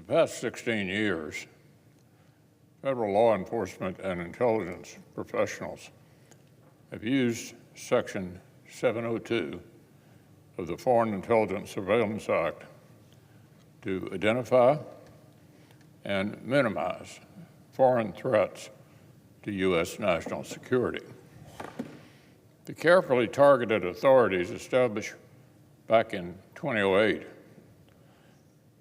past 16 years, federal law enforcement and intelligence professionals have used Section 702 of the Foreign Intelligence Surveillance Act to identify and minimize foreign threats to U.S. national security. The carefully targeted authorities established back in 2008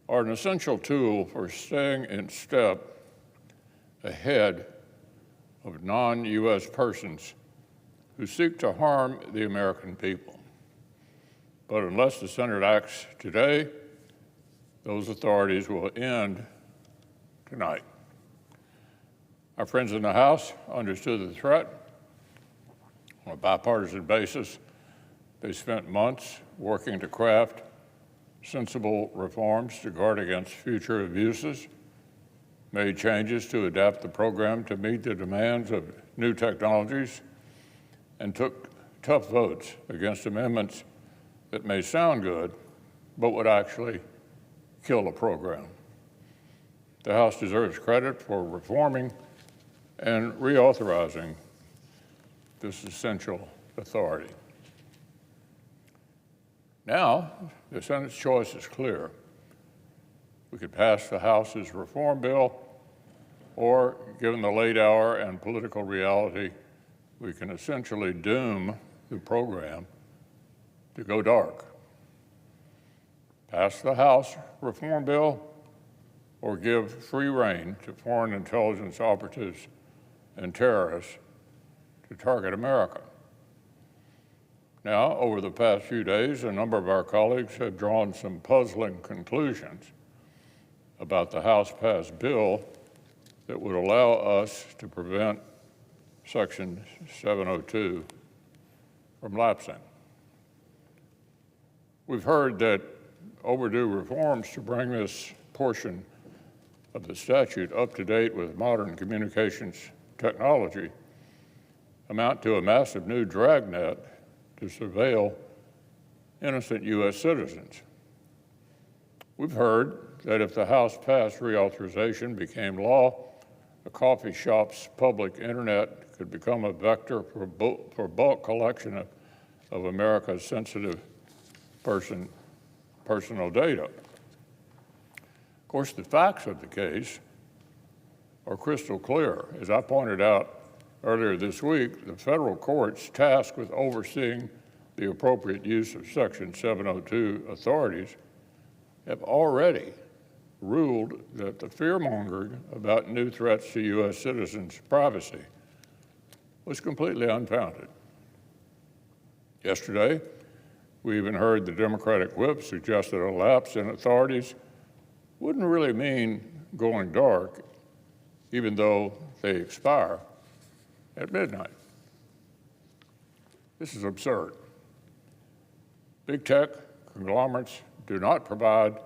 are an essential tool for staying in step ahead of non-U.S. persons who seek to harm the American people. But unless the Senate acts today, those authorities will end tonight. Our friends in the House understood the threat. On a bipartisan basis, they spent months working to craft sensible reforms to guard against future abuses, made changes to adapt the program to meet the demands of new technologies, and took tough votes against amendments that may sound good, but would actually kill the program. The House deserves credit for reforming and reauthorizing this essential authority. Now, the Senate's choice is clear. We could pass the House's reform bill, or, given the late hour and political reality, we can essentially doom the program to go dark. Pass the House reform bill, or give free rein to foreign intelligence operatives and terrorists to target America. Now, over the past few days, a number of our colleagues have drawn some puzzling conclusions about the House-passed bill that would allow us to prevent Section 702 from lapsing. We've heard that overdue reforms to bring this portion of the statute up to date with modern communications technology amount to a massive new dragnet to surveil innocent U.S. citizens. We've heard that if the House-passed reauthorization became law, a coffee shop's public internet could become a vector for bulk collection of America's sensitive personal data. Of course, the facts of the case are crystal clear. As I pointed out earlier this week, the federal courts tasked with overseeing the appropriate use of Section 702 authorities have already ruled that the fear-mongering about new threats to U.S. citizens' privacy was completely unfounded. Yesterday, we even heard the Democratic whip suggest that a lapse in authorities wouldn't really mean going dark, even though they expire at midnight. This is absurd. Big tech conglomerates do not provide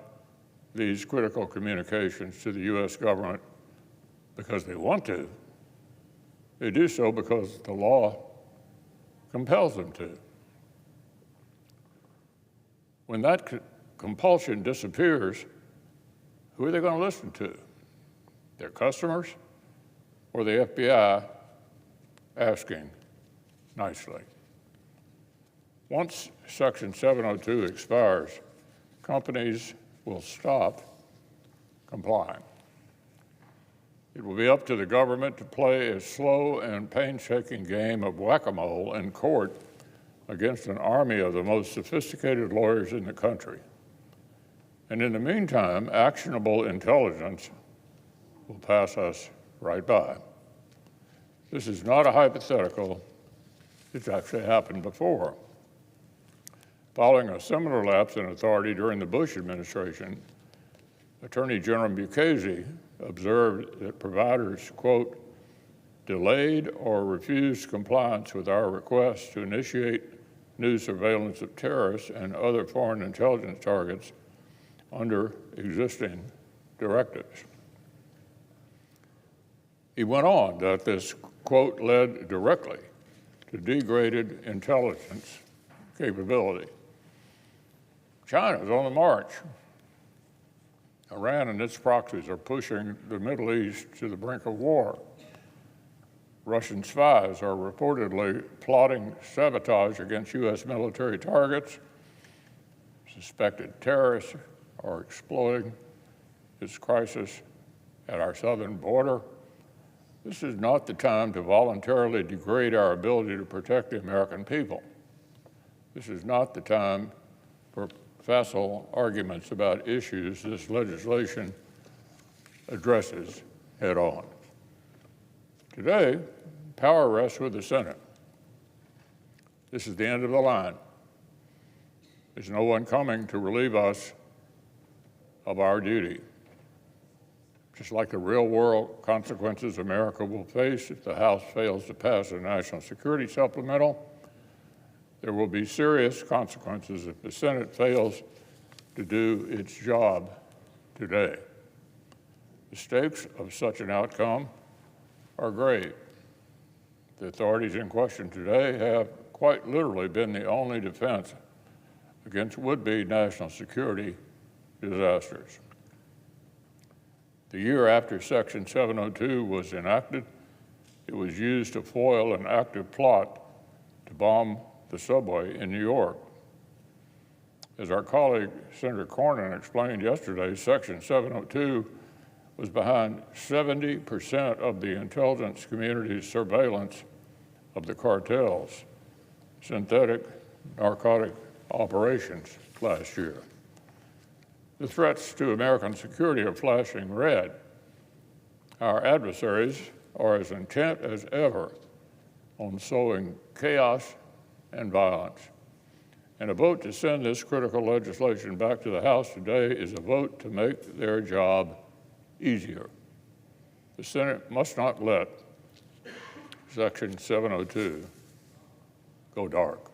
these critical communications to the U.S. government because they want to. They do so because the law compels them to. When that compulsion disappears, who are they going to listen to? Their customers or the FBI asking nicely? Once Section 702 expires, companies will stop complying. It will be up to the government to play a slow and painstaking game of whack-a-mole in court against an army of the most sophisticated lawyers in the country. And in the meantime, actionable intelligence will pass us right by. This is not a hypothetical. It's actually happened before. Following a similar lapse in authority during the Bush administration, Attorney General Mukasey observed that providers, quote, delayed or refused compliance with our request to initiate new surveillance of terrorists and other foreign intelligence targets under existing directives. He went on that this, quote, led directly to degraded intelligence capability. China is on the march. Iran and its proxies are pushing the Middle East to the brink of war. Russian spies are reportedly plotting sabotage against U.S. military targets. Suspected terrorists are exploiting this crisis at our southern border. This is not the time to voluntarily degrade our ability to protect the American people. This is not the time for facile arguments about issues this legislation addresses head on. Today, power rests with the Senate. This is the end of the line. There's no one coming to relieve us of our duty. Just like the real-world consequences America will face if the House fails to pass a national security supplemental, there will be serious consequences if the Senate fails to do its job today. The stakes of such an outcome are grave. The authorities in question today have quite literally been the only defense against would-be national security disasters. The year after Section 702 was enacted, it was used to foil an active plot to bomb the subway in New York. As our colleague Senator Cornyn explained yesterday, Section 702 was behind 70% of the intelligence community's surveillance of the cartel's synthetic narcotic operations last year. The threats to American security are flashing red. Our adversaries are as intent as ever on sowing chaos and violence. And a vote to send this critical legislation back to the House today is a vote to make their job easier. The Senate must not let Section 702 go dark.